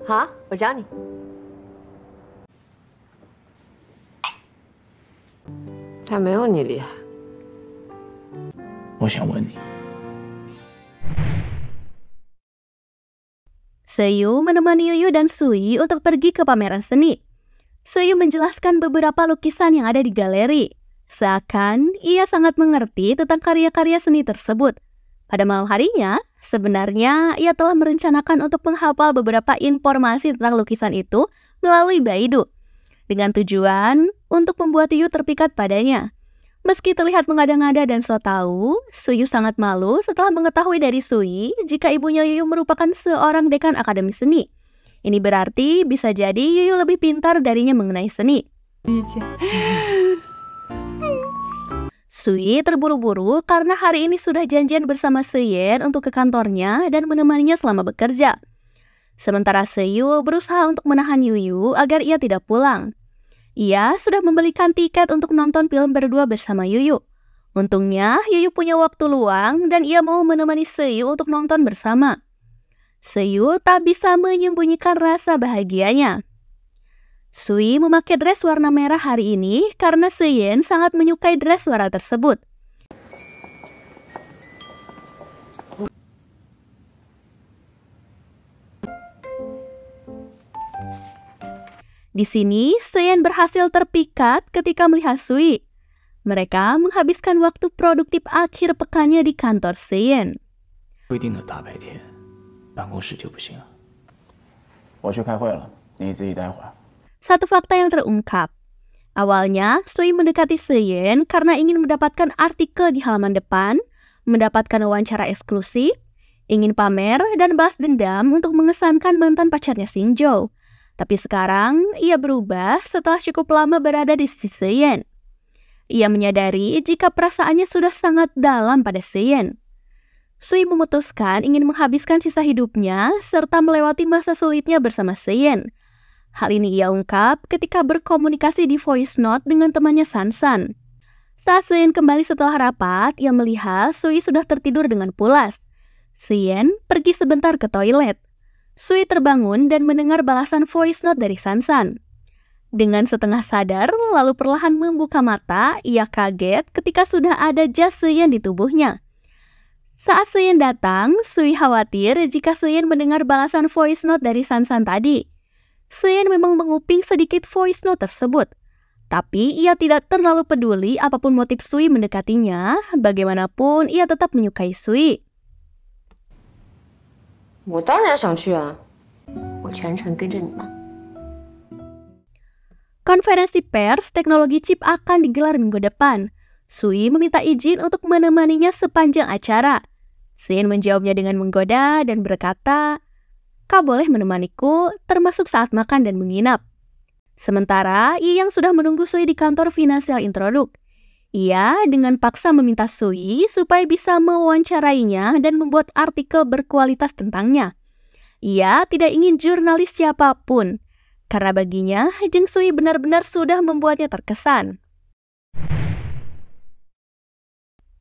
好，我教你。他没有你厉害。我想问你， Seiyu menemani Yuyu dan Sui untuk pergi ke pameran seni. Seiyu menjelaskan beberapa lukisan yang ada di galeri. Seakan ia sangat mengerti tentang karya-karya seni tersebut. Pada malam harinya, sebenarnya ia telah merencanakan untuk menghafal beberapa informasi tentang lukisan itu melalui Baidu, dengan tujuan untuk membuat Yuyu terpikat padanya. Meski terlihat mengada-ngada dan so tahu, Seiyu sangat malu setelah mengetahui dari Sui jika ibunya Yuyu merupakan seorang dekan akademi seni. Ini berarti bisa jadi Yuyu lebih pintar darinya mengenai seni. Sui terburu-buru karena hari ini sudah janjian bersama Seiyen untuk ke kantornya dan menemaninya selama bekerja. Sementara Seiyu berusaha untuk menahan Yuyu agar ia tidak pulang. Ia sudah membelikan tiket untuk nonton film berdua bersama Yuyu. Untungnya, Yuyu punya waktu luang dan ia mau menemani Seiyu untuk nonton bersama. Seiyu tak bisa menyembunyikan rasa bahagianya. Sui memakai dress warna merah hari ini karena Seiyen sangat menyukai dress warna tersebut. Di sini, Seiyen berhasil terpikat ketika melihat Sui. Mereka menghabiskan waktu produktif akhir pekannya di kantor Seiyen. 规定的大白天，办公室就不行啊。我去开会了，你自己待会儿。 Satu fakta yang terungkap. Awalnya, Sui mendekati Seiyen karena ingin mendapatkan artikel di halaman depan, mendapatkan wawancara eksklusif, ingin pamer dan balas dendam untuk mengesankan mantan pacarnya Xingzhou. Tapi sekarang, ia berubah setelah cukup lama berada di sisi Seiyen. Ia menyadari jika perasaannya sudah sangat dalam pada Seiyen. Sui memutuskan ingin menghabiskan sisa hidupnya serta melewati masa sulitnya bersama Seiyen. Hal ini ia ungkap ketika berkomunikasi di voice note dengan temannya Sansan. Saat Seiyen kembali setelah rapat, ia melihat Sui sudah tertidur dengan pulas. Seiyen pergi sebentar ke toilet. Sui terbangun dan mendengar balasan voice note dari Sansan. Dengan setengah sadar, lalu perlahan membuka mata, ia kaget ketika sudah ada jas Seiyen di tubuhnya. Saat Seiyen datang, Sui khawatir jika Seiyen mendengar balasan voice note dari Sansan tadi. Seiyen memang menguping sedikit voice note tersebut. Tapi ia tidak terlalu peduli apapun motif Sui mendekatinya, bagaimanapun ia tetap menyukai Sui. 我当然想去啊，我全程跟着你嘛。 Konferensi pers teknologi chip akan digelar minggu depan. Sui meminta izin untuk menemaninya sepanjang acara. Seiyen menjawabnya dengan menggoda dan berkata, "Kau boleh menemaniku, termasuk saat makan dan menginap." Sementara, ia yang sudah menunggu Sui di kantor Financial Introduct. Ia dengan paksa meminta Sui supaya bisa mewawancarainya dan membuat artikel berkualitas tentangnya. Ia tidak ingin jurnalis siapapun, karena baginya Jeng Sui benar-benar sudah membuatnya terkesan.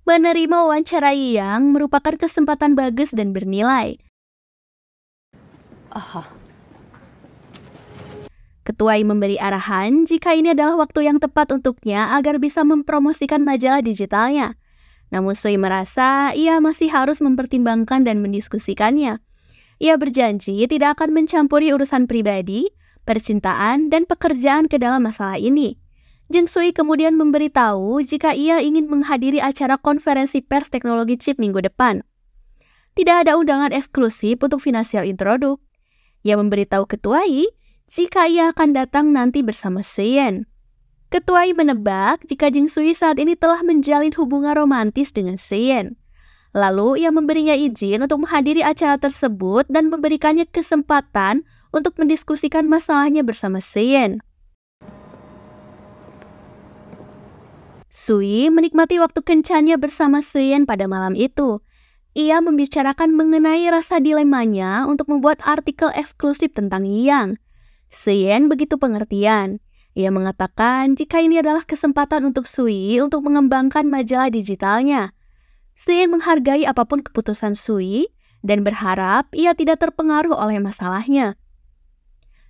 Menerima wawancara yang merupakan kesempatan bagus dan bernilai. Ketuai memberi arahan jika ini adalah waktu yang tepat untuknya agar bisa mempromosikan majalah digitalnya. Namun Sui merasa ia masih harus mempertimbangkan dan mendiskusikannya. Ia berjanji tidak akan mencampuri urusan pribadi, percintaan, dan pekerjaan ke dalam masalah ini. Jeng Sui kemudian memberitahu jika ia ingin menghadiri acara konferensi pers teknologi chip minggu depan. Tidak ada undangan eksklusif untuk Financial Introduct. Ia memberitahu Ketuai jika ia akan datang nanti bersama Seiyen. Ketuai menebak jika Jeng Sui saat ini telah menjalin hubungan romantis dengan Seiyen. Lalu ia memberinya izin untuk menghadiri acara tersebut dan memberikannya kesempatan untuk mendiskusikan masalahnya bersama Seiyen. Sui menikmati waktu kencannya bersama Seiyen pada malam itu. Ia membicarakan mengenai rasa dilemanya untuk membuat artikel eksklusif tentang Yang. Seiyen begitu pengertian. Ia mengatakan jika ini adalah kesempatan untuk Sui untuk mengembangkan majalah digitalnya. Seiyen menghargai apapun keputusan Sui dan berharap ia tidak terpengaruh oleh masalahnya.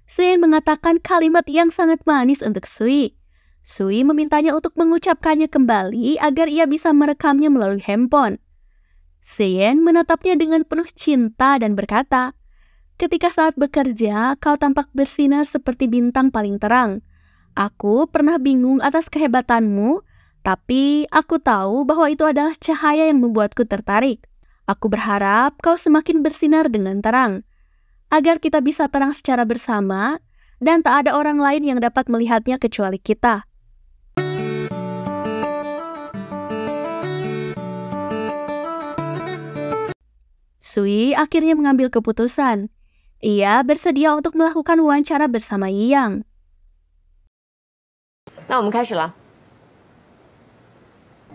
Seyen mengatakan kalimat yang sangat manis untuk Sui. Sui memintanya untuk mengucapkannya kembali agar ia bisa merekamnya melalui handphone. Seyen menatapnya dengan penuh cinta dan berkata, "Ketika saat bekerja, kau tampak bersinar seperti bintang paling terang. Aku pernah bingung atas kehebatanmu, tapi aku tahu bahwa itu adalah cahaya yang membuatku tertarik. Aku berharap kau semakin bersinar dengan terang, agar kita bisa terang secara bersama, dan tak ada orang lain yang dapat melihatnya kecuali kita." Sui akhirnya mengambil keputusan. Ia bersedia untuk melakukan wawancara bersama Yang. 那我们开始了。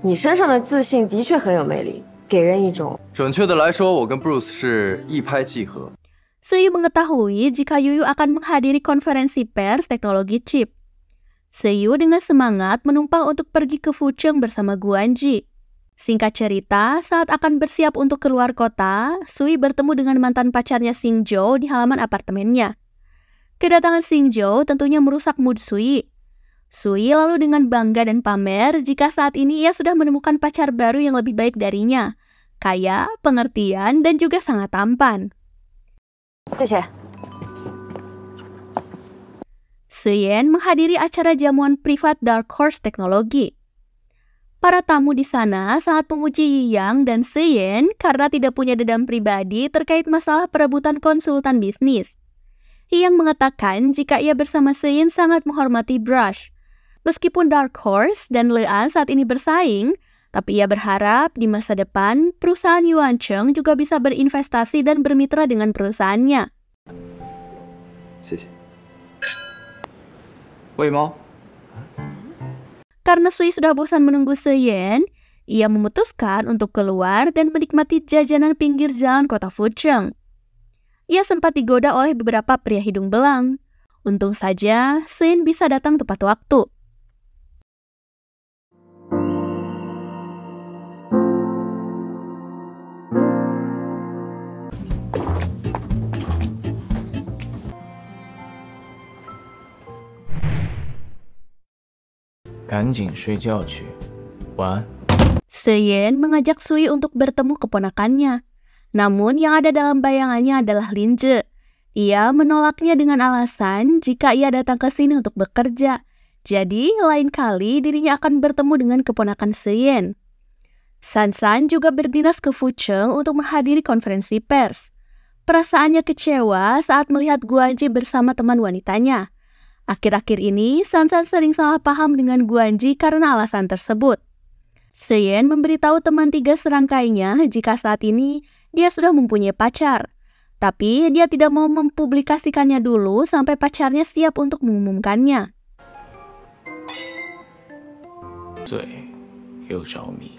你身上的自信的确很有魅力，给人一种……准确的来说，我跟 Bruce 是一拍即合。 Sui mengetahui jika Yuyu akan menghadiri konferensi pers teknologi chip. Seiyu dengan semangat menumpang untuk pergi ke Fucheng bersama Guanji. Singkat cerita, saat akan bersiap untuk keluar kota, Sui bertemu dengan mantan pacarnya Xingzhou di halaman apartemennya. Kedatangan Xingzhou tentunya merusak mood Sui. Sui lalu dengan bangga dan pamer jika saat ini ia sudah menemukan pacar baru yang lebih baik darinya, kaya, pengertian, dan juga sangat tampan. 谢谢。 Seyen menghadiri acara jamuan privat Dark Horse Teknologi. Para tamu di sana sangat memuji Yang dan Seyen karena tidak punya dendam pribadi terkait masalah perebutan konsultan bisnis. Yang mengatakan jika ia bersama Seyen sangat menghormati Brush. Meskipun Dark Horse dan Lean saat ini bersaing, tapi ia berharap di masa depan perusahaan Yuancheng juga bisa berinvestasi dan bermitra dengan perusahaannya. 谢谢。喂猫。 Karena Sui sudah bosan menunggu Seyen, ia memutuskan untuk keluar dan menikmati jajanan pinggir jalan kota Fucheng. Ia sempat digoda oleh beberapa pria hidung belang. Untung saja, Seyen bisa datang tepat waktu. "赶紧睡觉去，晚安。" Seyen mengajak Sui untuk bertemu keponakannya. Namun yang ada dalam bayangannya adalah Linje. Ia menolaknya dengan alasan jika ia datang ke sini untuk bekerja. Jadi lain kali dirinya akan bertemu dengan keponakan Seyen. San-san juga berdinas ke Fucheng untuk menghadiri konferensi pers. Perasaannya kecewa saat melihat Guanji bersama teman wanitanya. Akhir-akhir ini, San-san sering salah paham dengan Guanji karena alasan tersebut. Seyen memberitahu teman 3 serangkainya jika saat ini dia sudah mempunyai pacar. Tapi dia tidak mau mempublikasikannya dulu sampai pacarnya siap untuk mengumumkannya. 嘴又着迷。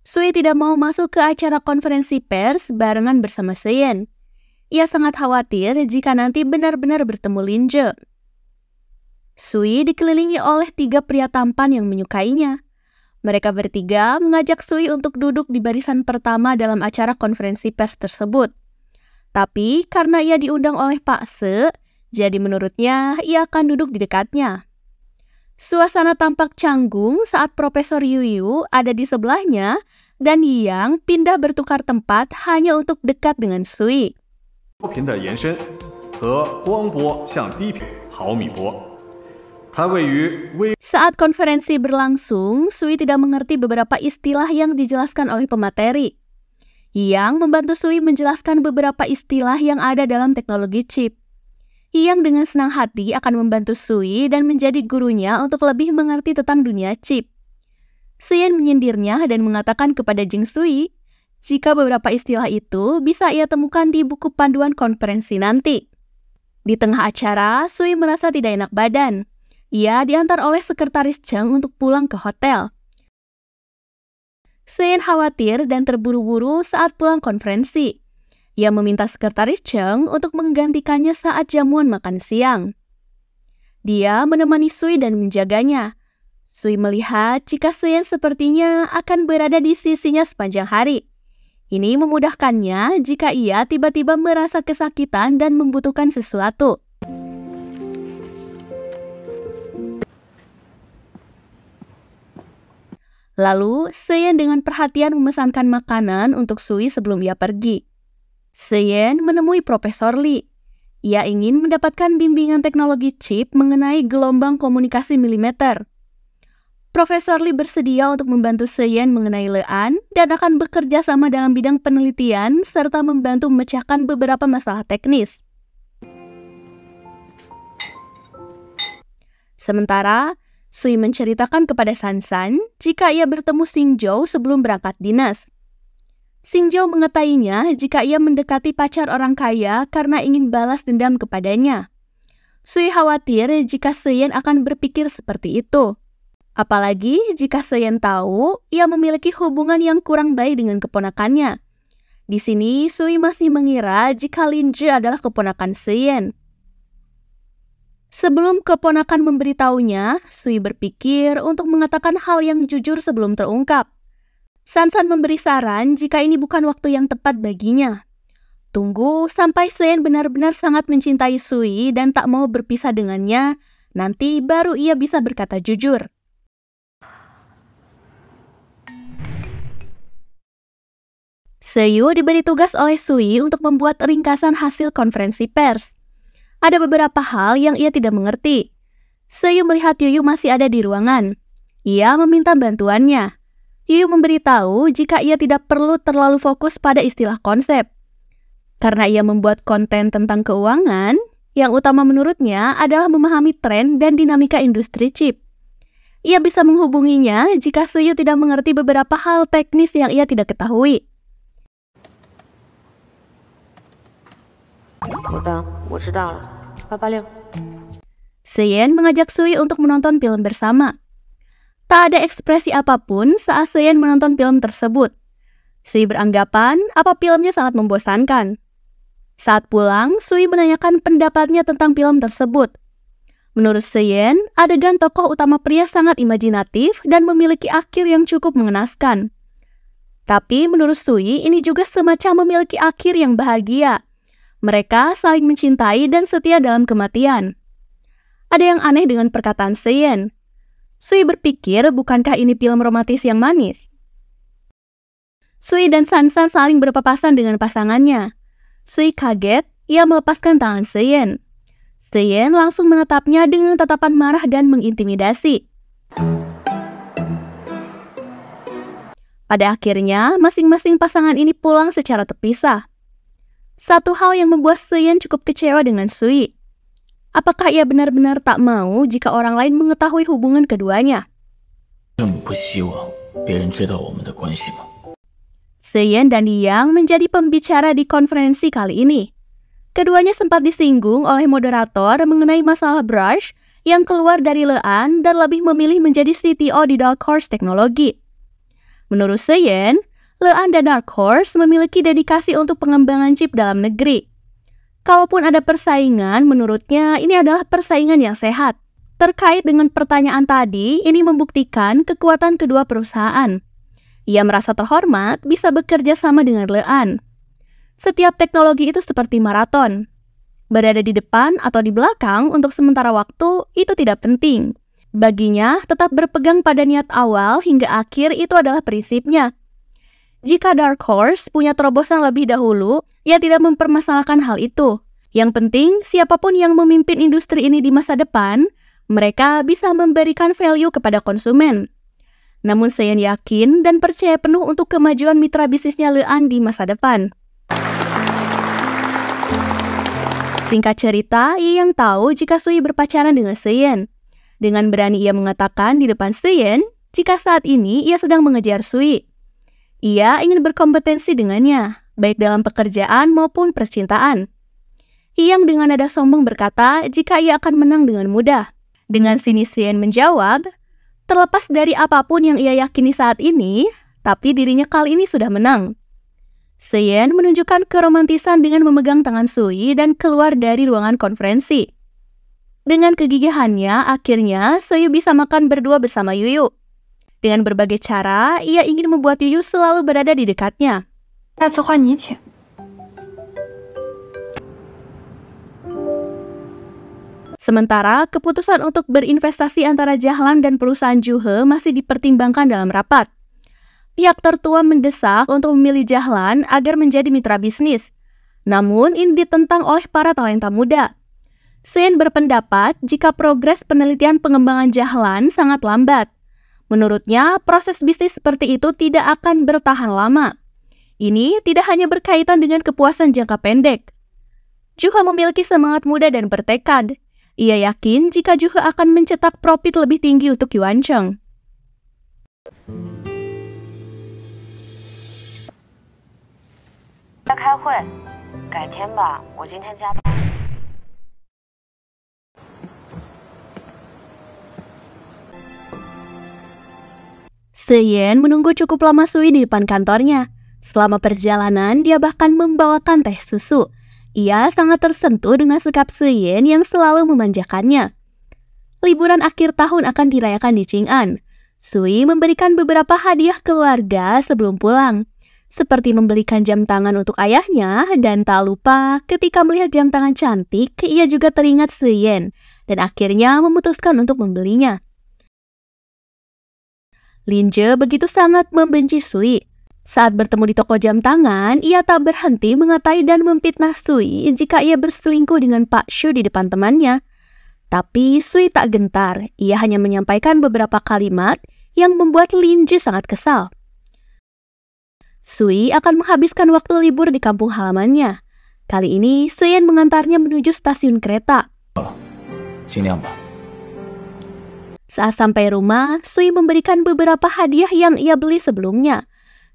Sui tidak mau masuk ke acara konferensi pers barengan bersama Seyen. Ia sangat khawatir jika nanti benar-benar bertemu Linje. Sui dikelilingi oleh 3 pria tampan yang menyukainya. Mereka bertiga mengajak Sui untuk duduk di barisan pertama dalam acara konferensi pers tersebut. Tapi karena ia diundang oleh Pak Se, jadi menurutnya ia akan duduk di dekatnya. Suasana tampak canggung saat Profesor Yuyu ada di sebelahnya dan Yang pindah bertukar tempat hanya untuk dekat dengan Sui. 波频的延伸和光波向低频毫米波，它位于微。 Saat konferensi berlangsung, Sui tidak mengerti beberapa istilah yang dijelaskan oleh pemateri. Yang membantu Sui menjelaskan beberapa istilah yang ada dalam teknologi chip. Yang dengan senang hati akan membantu Sui dan menjadi gurunya untuk lebih mengerti tentang dunia chip. Seyen menyindirnya dan mengatakan kepada Jing Sui, jika beberapa istilah itu bisa ia temukan di buku panduan konferensi nanti. Di tengah acara, Sui merasa tidak enak badan. Ia diantar oleh sekretaris Cheng untuk pulang ke hotel. Seyen khawatir dan terburu-buru saat pulang konferensi. Ia meminta sekretaris Cheng untuk menggantikannya saat jamuan makan siang. Dia menemani Sui dan menjaganya. Sui melihat jika Seyen sepertinya akan berada di sisinya sepanjang hari. Ini memudahkannya jika ia tiba-tiba merasa kesakitan dan membutuhkan sesuatu. Lalu, Seyen dengan perhatian memesankan makanan untuk Sui sebelum ia pergi. Seyen menemui Profesor Lee. Ia ingin mendapatkan bimbingan teknologi chip mengenai gelombang komunikasi milimeter. Profesor Lee bersedia untuk membantu Seyen mengenai Lean dan akan bekerja sama dalam bidang penelitian serta membantu memecahkan beberapa masalah teknis. Sementara, Sui menceritakan kepada Sansan jika ia bertemu Xingzhou sebelum berangkat dinas. Xingzhou mengetahuinya jika ia mendekati pacar orang kaya karena ingin balas dendam kepadanya. Sui khawatir jika Seyen akan berpikir seperti itu. Apalagi jika Seyen tahu ia memiliki hubungan yang kurang baik dengan keponakannya. Di sini, Sui masih mengira jika Lin Zhi adalah keponakan Seyen. Sebelum keponakan memberitahunya, Sui berpikir untuk mengatakan hal yang jujur sebelum terungkap. Sansan memberi saran jika ini bukan waktu yang tepat baginya. Tunggu sampai Seyen benar-benar sangat mencintai Sui dan tak mau berpisah dengannya, nanti baru ia bisa berkata jujur. Seiyu diberi tugas oleh Sui untuk membuat ringkasan hasil konferensi pers. Ada beberapa hal yang ia tidak mengerti. Seiyu melihat Yuyu masih ada di ruangan. Ia meminta bantuannya. Yuyu memberitahu jika ia tidak perlu terlalu fokus pada istilah konsep. Karena ia membuat konten tentang keuangan, yang utama menurutnya adalah memahami tren dan dinamika industri chip. Ia bisa menghubunginya jika Seiyu tidak mengerti beberapa hal teknis yang ia tidak ketahui. 好的，我知道了。886。Seyen mengajak Sui untuk menonton film bersama. Tak ada ekspresi apapun saat Seyen menonton film tersebut. Sui beranggapan apa filmnya sangat membosankan. Saat pulang, Sui menanyakan pendapatnya tentang film tersebut. Menurut Seyen, adegan tokoh utama pria sangat imajinatif dan memiliki akhir yang cukup mengenaskan. Tapi menurut Sui, ini juga semacam memiliki akhir yang bahagia. Mereka saling mencintai dan setia dalam kematian. Ada yang aneh dengan perkataan Seyen. Sui berpikir, bukankah ini film romantis yang manis? Sui dan Sansan saling berpapasan dengan pasangannya. Sui kaget, ia melepaskan tangan Seyen. Seyen langsung menatapnya dengan tatapan marah dan mengintimidasi. Pada akhirnya, masing-masing pasangan ini pulang secara terpisah. Satu hal yang membuat Seyen cukup kecewa dengan Sui. Apakah ia benar-benar tak mau jika orang lain mengetahui hubungan keduanya? Seyen dan Yang menjadi pembicara di konferensi kali ini. Keduanya sempat disinggung oleh moderator mengenai masalah Brush yang keluar dari Lean dan lebih memilih menjadi CTO di Dark Horse Teknologi. Menurut Seyen, Lean dan Dark Horse memiliki dedikasi untuk pengembangan chip dalam negeri. Kalaupun ada persaingan, menurutnya ini adalah persaingan yang sehat. Terkait dengan pertanyaan tadi, ini membuktikan kekuatan kedua perusahaan. Ia merasa terhormat bisa bekerja sama dengan Lean. Setiap teknologi itu seperti maraton. Berada di depan atau di belakang untuk sementara waktu itu tidak penting. Baginya, tetap berpegang pada niat awal hingga akhir itu adalah prinsipnya. Jika Dark Horse punya terobosan lebih dahulu, ia tidak mempermasalahkan hal itu. Yang penting, siapapun yang memimpin industri ini di masa depan, mereka bisa memberikan value kepada konsumen. Namun Seyen yakin dan percaya penuh untuk kemajuan mitra bisnisnya Lean di masa depan. Singkat cerita, ia yang tahu jika Sui berpacaran dengan Seyen. Dengan berani ia mengatakan di depan Seyen jika saat ini ia sedang mengejar Sui. Ia ingin berkompetensi dengannya, baik dalam pekerjaan maupun percintaan. Yang dengan nada sombong berkata jika ia akan menang dengan mudah. Dengan sinis Seyen menjawab, terlepas dari apapun yang ia yakini saat ini, tapi dirinya kali ini sudah menang. Seyen menunjukkan keromantisan dengan memegang tangan Sui dan keluar dari ruangan konferensi. Dengan kegigihannya, akhirnya Seiyu bisa makan berdua bersama Yuyu. Dengan berbagai cara, ia ingin membuat Yuyu selalu berada di dekatnya. 下次换你请。 Sementara keputusan untuk berinvestasi antara Jahlan dan perusahaan Juhe masih dipertimbangkan dalam rapat. Pihak tertua mendesak untuk memilih Jahlan agar menjadi mitra bisnis. Namun ini ditentang oleh para talenta muda. Sen berpendapat jika progres penelitian pengembangan Jahlan sangat lambat. Menurutnya, proses bisnis seperti itu tidak akan bertahan lama. Ini tidak hanya berkaitan dengan kepuasan jangka pendek. Juhe memiliki semangat muda dan bertekad. Ia yakin jika Juhe akan mencetak profit lebih tinggi untuk Yuancheng. Seyen menunggu cukup lama Sui di depan kantornya. Selama perjalanan, dia bahkan membawakan teh susu. Ia sangat tersentuh dengan sikap Seyen yang selalu memanjakannya. Liburan akhir tahun akan dirayakan di Qing'an. Sui memberikan beberapa hadiah keluarga sebelum pulang, seperti membelikan jam tangan untuk ayahnya, dan tak lupa ketika melihat jam tangan cantik, ia juga teringat Seyen, dan akhirnya memutuskan untuk membelinya. Linje begitu sangat membenci Sui. Saat bertemu di toko jam tangan, ia tak berhenti mengatai dan memfitnah Sui jika ia berselingkuh dengan Pak Shu di depan temannya. Tapi Sui tak gentar, ia hanya menyampaikan beberapa kalimat yang membuat Linje sangat kesal. Sui akan menghabiskan waktu libur di kampung halamannya. Kali ini, Seyen mengantarnya menuju stasiun kereta. Saat sampai rumah, Sui memberikan beberapa hadiah yang ia beli sebelumnya.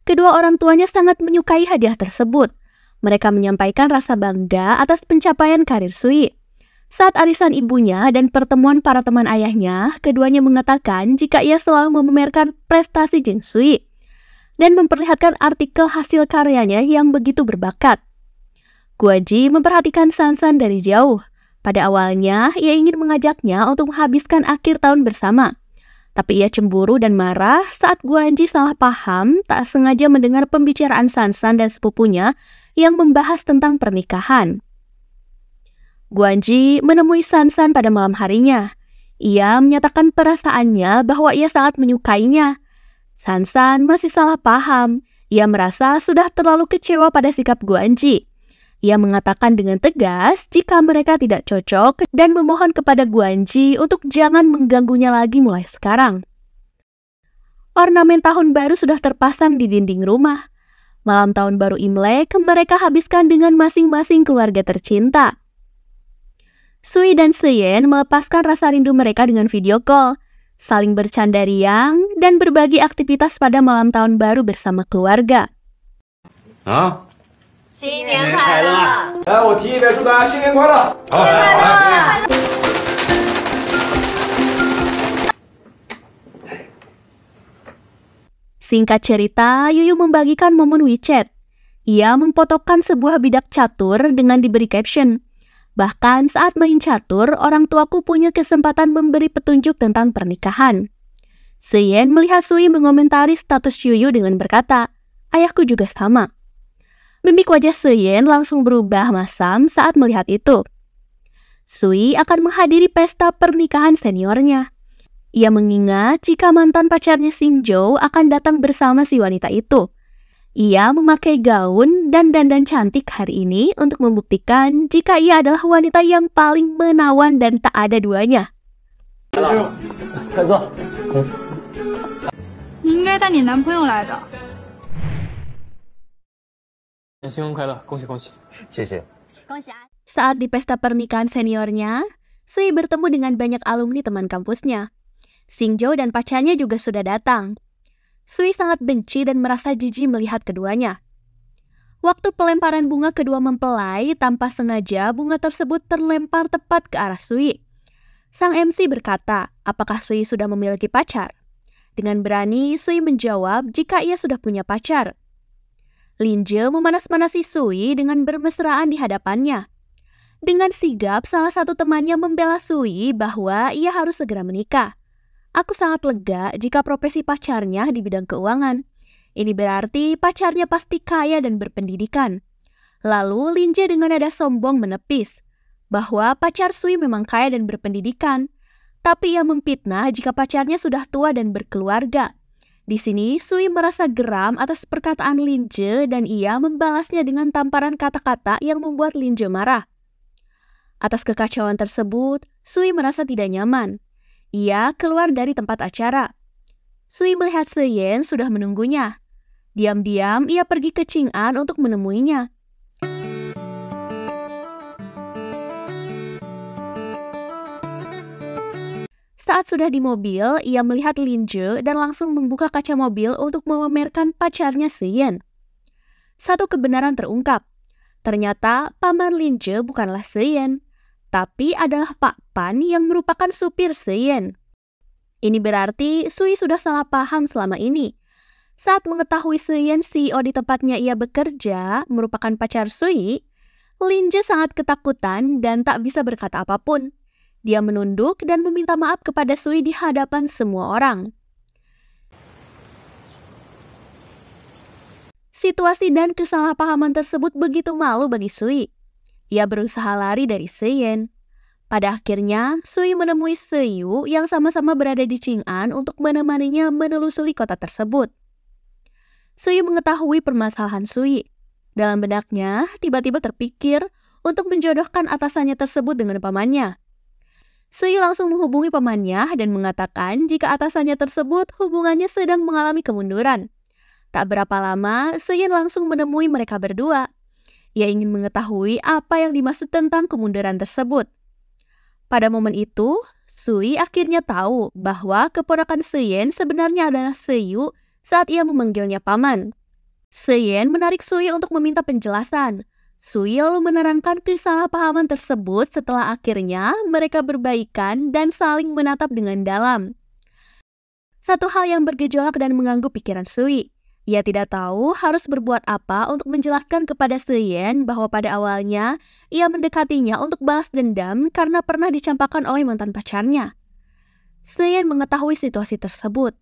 Kedua orang tuanya sangat menyukai hadiah tersebut. Mereka menyampaikan rasa bangga atas pencapaian karir Sui. Saat arisan ibunya dan pertemuan para teman ayahnya, keduanya mengatakan jika ia selalu memamerkan prestasi Jeng Sui dan memperlihatkan artikel hasil karyanya yang begitu berbakat. Guaji memperhatikan Sansan dari jauh. Pada awalnya, ia ingin mengajaknya untuk menghabiskan akhir tahun bersama. Tapi ia cemburu dan marah saat Guanji salah paham tak sengaja mendengar pembicaraan Sansan dan sepupunya yang membahas tentang pernikahan. Guanji menemui Sansan pada malam harinya. Ia menyatakan perasaannya bahwa ia sangat menyukainya. Sansan masih salah paham. Ia merasa sudah terlalu kecewa pada sikap Guanji. Ia mengatakan dengan tegas jika mereka tidak cocok dan memohon kepada Guanji untuk jangan mengganggunya lagi mulai sekarang. Ornamen tahun baru sudah terpasang di dinding rumah. Malam tahun baru Imlek mereka habiskan dengan masing-masing keluarga tercinta. Sui dan Seyen melepaskan rasa rindu mereka dengan video call, saling bercanda riang, dan berbagi aktivitas pada malam tahun baru bersama keluarga. 新年快乐！来，我提一遍，祝大家新年快乐！新年快乐！ Singkat cerita, Yuyu membagikan momen WeChat. Ia memfotokan sebuah bidak catur dengan diberi caption. Bahkan saat main catur, orang tuaku punya kesempatan memberi petunjuk tentang pernikahan. Seyen melihat Sui mengomentari status Yuyu dengan berkata, ayahku juga sama. Mimik wajah Seyen langsung berubah masam saat melihat itu. Sui akan menghadiri pesta pernikahan seniornya. Ia mengingat jika mantan pacarnya Xingzhou akan datang bersama si wanita itu. Ia memakai gaun dan dandan cantik hari ini untuk membuktikan jika ia adalah wanita yang paling menawan dan tak ada duanya. 快坐。你应该带你男朋友来的。 新婚快乐，恭喜恭喜！谢谢。 Saat di pesta pernikahan seniornya, Sui bertemu dengan banyak alumni teman kampusnya. Xingzhou dan pacarnya juga sudah datang. Sui sangat benci dan merasa jijik melihat keduanya. Waktu pelemparan bunga kedua mempelai, tanpa sengaja bunga tersebut terlempar tepat ke arah Sui. Sang MC berkata, apakah Sui sudah memiliki pacar? Dengan berani, Sui menjawab jika ia sudah punya pacar. Linje memanas-manasi Sui dengan bermesraan di hadapannya. Dengan sigap, salah satu temannya membela Sui bahwa ia harus segera menikah. Aku sangat lega jika profesi pacarnya di bidang keuangan. Ini berarti pacarnya pasti kaya dan berpendidikan. Lalu Lin Je dengan nada sombong menepis bahwa pacar Sui memang kaya dan berpendidikan, tapi ia memfitnah jika pacarnya sudah tua dan berkeluarga. Di sini Sui merasa geram atas perkataan Lin Je dan ia membalasnya dengan tamparan kata-kata yang membuat Lin Je marah. Atas kekacauan tersebut, Sui merasa tidak nyaman. Ia keluar dari tempat acara. Sui melihat Seyen sudah menunggunya. Diam-diam ia pergi ke Qing'an untuk menemuinya. Saat sudah di mobil, ia melihat Lin Je dan langsung membuka kaca mobil untuk memamerkan pacarnya Seyen. Satu kebenaran terungkap. Ternyata paman Lin Je bukanlah Seyen, tapi adalah Pak Pan yang merupakan supir Seyen. Ini berarti Sui sudah salah paham selama ini. Saat mengetahui Seyen CEO di tempatnya ia bekerja merupakan pacar Sui, Lin Je sangat ketakutan dan tak bisa berkata apapun. Dia menunduk dan meminta maaf kepada Sui di hadapan semua orang. Situasi dan kesalahpahaman tersebut begitu malu bagi Sui. Ia berusaha lari dari Seyen. Pada akhirnya, Sui menemui Seyu yang sama-sama berada di Qing'an untuk menemaninya menelusuri kota tersebut. Seyu mengetahui permasalahan Sui. Dalam benaknya, tiba-tiba terpikir untuk menjodohkan atasannya tersebut dengan pamannya. Seyu langsung menghubungi pamannya dan mengatakan jika atasannya tersebut hubungannya sedang mengalami kemunduran. Tak berapa lama, Seyen langsung menemui mereka berdua. Ia ingin mengetahui apa yang dimaksud tentang kemunduran tersebut. Pada momen itu, Sui akhirnya tahu bahwa keponakan Seyen sebenarnya adalah Seyu saat ia memanggilnya paman. Seyen menarik Sui untuk meminta penjelasan. Sui lalu menerangkan kesalahpahaman tersebut setelah akhirnya mereka berbaikan dan saling menatap dengan dalam. Satu hal yang bergejolak dan mengganggu pikiran Sui. Ia tidak tahu harus berbuat apa untuk menjelaskan kepada Seyen bahwa pada awalnya ia mendekatinya untuk balas dendam karena pernah dicampakkan oleh mantan pacarnya. Seyen mengetahui situasi tersebut.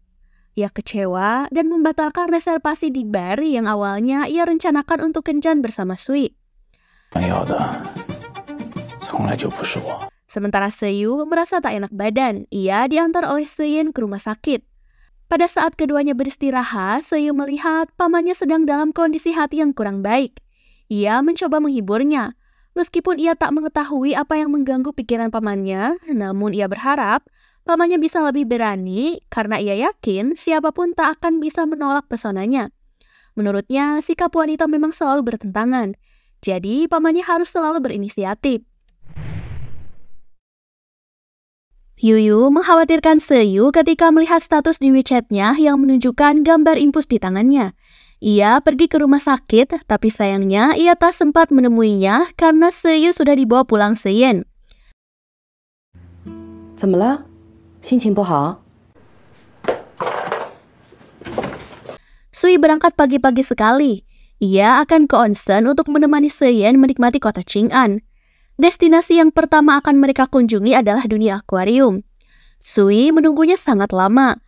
Ia kecewa dan membatalkan reservasi di bar yang awalnya ia rencanakan untuk kencan bersama Sui. Sementara Seyu merasa tak enak badan, ia diantar oleh Seyen ke rumah sakit. Pada saat keduanya beristirahat, Seyu melihat pamannya sedang dalam kondisi hati yang kurang baik. Ia mencoba menghiburnya. Meskipun ia tak mengetahui apa yang mengganggu pikiran pamannya, namun ia berharap pamannya bisa lebih berani karena ia yakin siapapun tak akan bisa menolak pesonanya. Menurutnya, sikap wanita memang selalu bertentangan. Jadi, pamannya harus selalu berinisiatif. Yuyu mengkhawatirkan Seyu ketika melihat status di WeChat-nya yang menunjukkan gambar impus di tangannya. Ia pergi ke rumah sakit, tapi sayangnya ia tak sempat menemuinya karena Seyu sudah dibawa pulang Seyen. 怎么了？心情不好？ Sui berangkat pagi-pagi sekali. Ia akan ke onsen untuk menemani Seyen menikmati kota Qing'an. Destinasi yang pertama akan mereka kunjungi adalah dunia akuarium. Sui menunggunya sangat lama.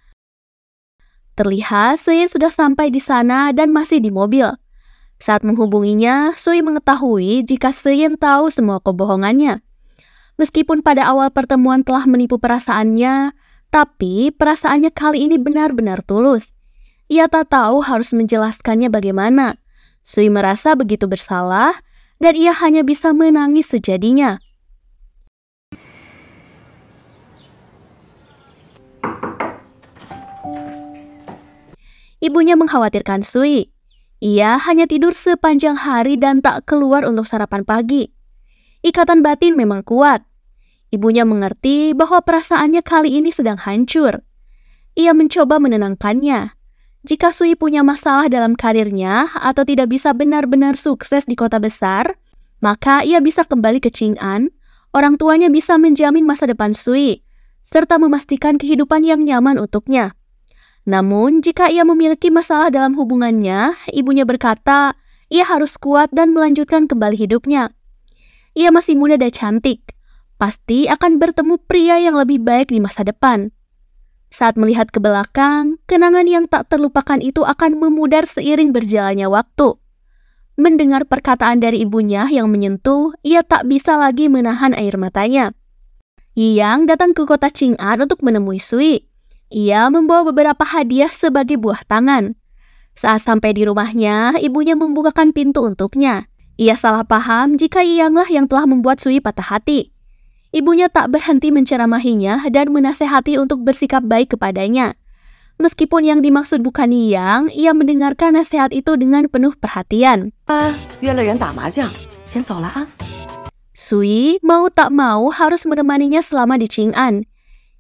Terlihat Seyen sudah sampai di sana dan masih di mobil. Saat menghubunginya, Sui mengetahui jika Seyen tahu semua kebohongannya. Meskipun pada awal pertemuan telah menipu perasaannya, tapi perasaannya kali ini benar-benar tulus. Ia tak tahu harus menjelaskannya bagaimana. Sui merasa begitu bersalah, dan ia hanya bisa menangis sejadinya. Ibunya mengkhawatirkan Sui. Ia hanya tidur sepanjang hari dan tak keluar untuk sarapan pagi. Ikatan batin memang kuat. Ibunya mengerti bahwa perasaannya kali ini sedang hancur. Ia mencoba menenangkannya. Jika Sui punya masalah dalam karirnya atau tidak bisa benar-benar sukses di kota besar, maka ia bisa kembali ke Qing'an. Orang tuanya bisa menjamin masa depan Sui, serta memastikan kehidupan yang nyaman untuknya. Namun, jika ia memiliki masalah dalam hubungannya, ibunya berkata, ia harus kuat dan melanjutkan kembali hidupnya. Ia masih muda dan cantik, pasti akan bertemu pria yang lebih baik di masa depan. Saat melihat ke belakang, kenangan yang tak terlupakan itu akan memudar seiring berjalannya waktu. Mendengar perkataan dari ibunya yang menyentuh, ia tak bisa lagi menahan air matanya. Yang datang ke kota Ching'an untuk menemui Sui. Ia membawa beberapa hadiah sebagai buah tangan. Saat sampai di rumahnya, ibunya membukakan pintu untuknya. Ia salah paham jika Iyanglah yang telah membuat Sui patah hati. Ibunya tak berhenti menceramahinya dan menasehati untuk bersikap baik kepadanya. Meskipun yang dimaksud bukan Yang, ia mendengarkan nasihat itu dengan penuh perhatian. 约了人打麻将，先走了啊。 Sui mau tak mau harus menemaninya selama di Ching'an.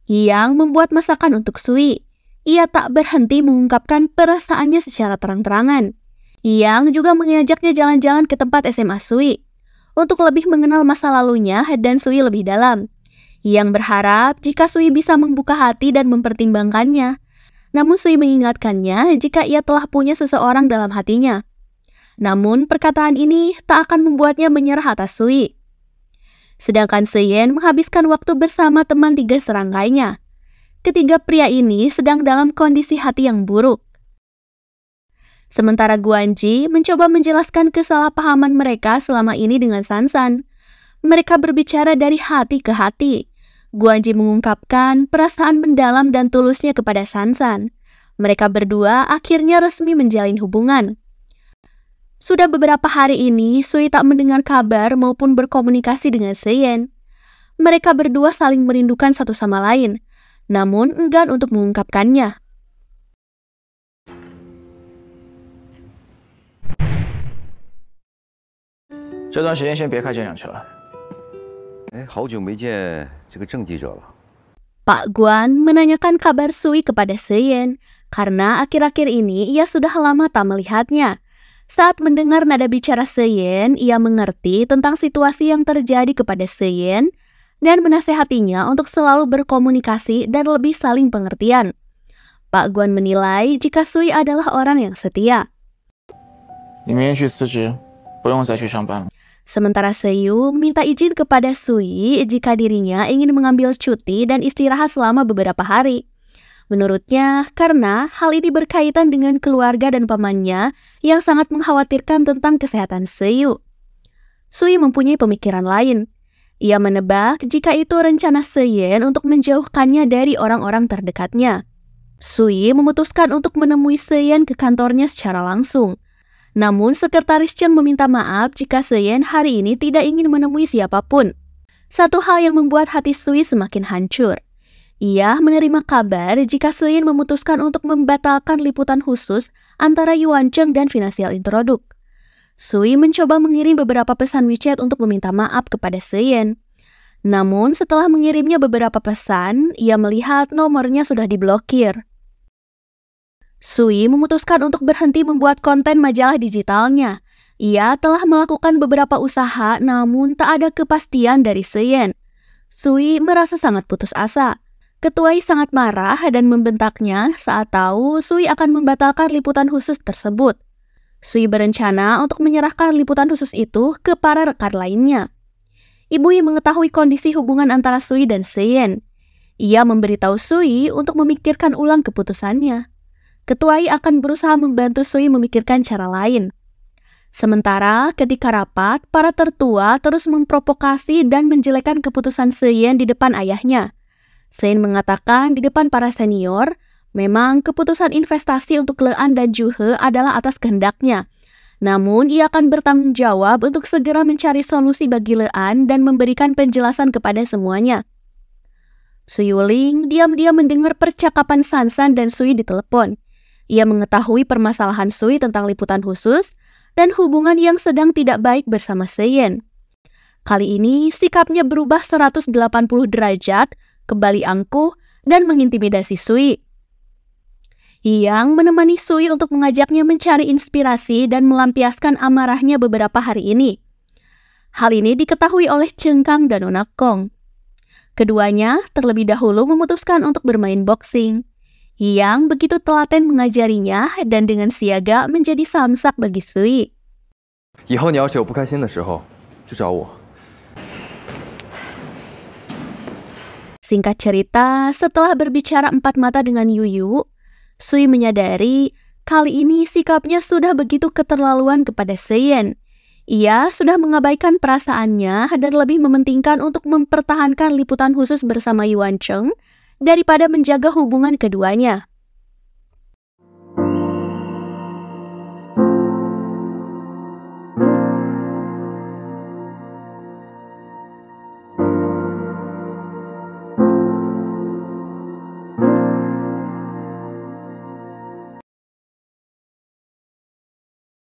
Yang membuat masakan untuk Sui. Ia tak berhenti mengungkapkan perasaannya secara terang-terangan. Yang juga mengajaknya jalan-jalan ke tempat SMA Sui untuk lebih mengenal masa lalunya dan Sui lebih dalam. Yang berharap jika Sui bisa membuka hati dan mempertimbangkannya. Namun Sui mengingatkannya jika ia telah punya seseorang dalam hatinya. Namun perkataan ini tak akan membuatnya menyerah atas Sui. Sedangkan Seyen menghabiskan waktu bersama teman 3 seranggainya. Ketiga pria ini sedang dalam kondisi hati yang buruk. Sementara Guanji mencoba menjelaskan kesalahpahaman mereka selama ini dengan Sansan. Mereka berbicara dari hati ke hati. Guanji mengungkapkan perasaan mendalam dan tulusnya kepada Sansan. Mereka berdua akhirnya resmi menjalin hubungan. Sudah beberapa hari ini, Sui tak mendengar kabar maupun berkomunikasi dengan Seyen. Mereka berdua saling merindukan satu sama lain, namun enggan untuk mengungkapkannya. 这段时间先别开这辆车了。哎，好久没见这个郑记者了。 Pak Guan menanyakan kabar Sui kepada Seyen, karena akhir-akhir ini ia sudah lama tak melihatnya. Saat mendengar nada bicara Seyen, ia mengerti tentang situasi yang terjadi kepada Seyen dan menasehatinya untuk selalu berkomunikasi dan lebih saling pengertian. Pak Guan menilai jika Sui adalah orang yang setia. 你明天去辞职，不用再去上班了。 Sementara Seiyu minta izin kepada Sui jika dirinya ingin mengambil cuti dan istirahat selama beberapa hari. Menurutnya, karena hal ini berkaitan dengan keluarga dan pamannya yang sangat mengkhawatirkan tentang kesehatan Seiyu. Sui mempunyai pemikiran lain. Ia menebak jika itu rencana Seyen untuk menjauhkannya dari orang-orang terdekatnya. Sui memutuskan untuk menemui Seyen ke kantornya secara langsung. Namun sekretaris Cheng meminta maaf jika Seyen hari ini tidak ingin menemui siapapun. Satu hal yang membuat hati Sui semakin hancur. Ia menerima kabar jika Seyen memutuskan untuk membatalkan liputan khusus antara Yuan Cheng dan Financial Introduct. Sui mencoba mengirim beberapa pesan WeChat untuk meminta maaf kepada Seyen. Namun setelah mengirimnya beberapa pesan, ia melihat nomornya sudah diblokir. Sui memutuskan untuk berhenti membuat konten majalah digitalnya. Ia telah melakukan beberapa usaha namun tak ada kepastian dari Seyen. Sui merasa sangat putus asa. Ketuai sangat marah dan membentaknya saat tahu Sui akan membatalkan liputan khusus tersebut. Sui berencana untuk menyerahkan liputan khusus itu ke para rekan lainnya. Ibu mengetahui kondisi hubungan antara Sui dan Seyen. Ia memberitahu Sui untuk memikirkan ulang keputusannya. Ketuai akan berusaha membantu Sui memikirkan cara lain. Sementara ketika rapat, para tertua terus memprovokasi dan menjelekkan keputusan Seyen di depan ayahnya. Seyen mengatakan di depan para senior, memang keputusan investasi untuk Lean dan Juhe adalah atas kehendaknya. Namun ia akan bertanggung jawab untuk segera mencari solusi bagi Lean dan memberikan penjelasan kepada semuanya. Su Yuling diam-diam mendengar percakapan Sansan dan Sui di telepon. Ia mengetahui permasalahan Sui tentang liputan khusus dan hubungan yang sedang tidak baik bersama Seyen. Kali ini sikapnya berubah 180 derajat, kembali angkuh dan mengintimidasi Sui. Yang menemani Sui untuk mengajaknya mencari inspirasi dan melampiaskan amarahnya beberapa hari ini. Hal ini diketahui oleh Cheng Kang dan Nona Kong. Keduanya terlebih dahulu memutuskan untuk bermain boxing. Yang begitu telaten mengajarinya dan dengan siaga menjadi samsak bagi Sui. 以后你要是有不开心的时候，就找我。Singkat cerita, setelah berbicara empat mata dengan Yuyu, Sui menyadari kali ini sikapnya sudah begitu keterlaluan kepada Seyen. Ia sudah mengabaikan perasaannya dan lebih mementingkan untuk mempertahankan liputan khusus bersama Yuan Cheng daripada menjaga hubungan keduanya.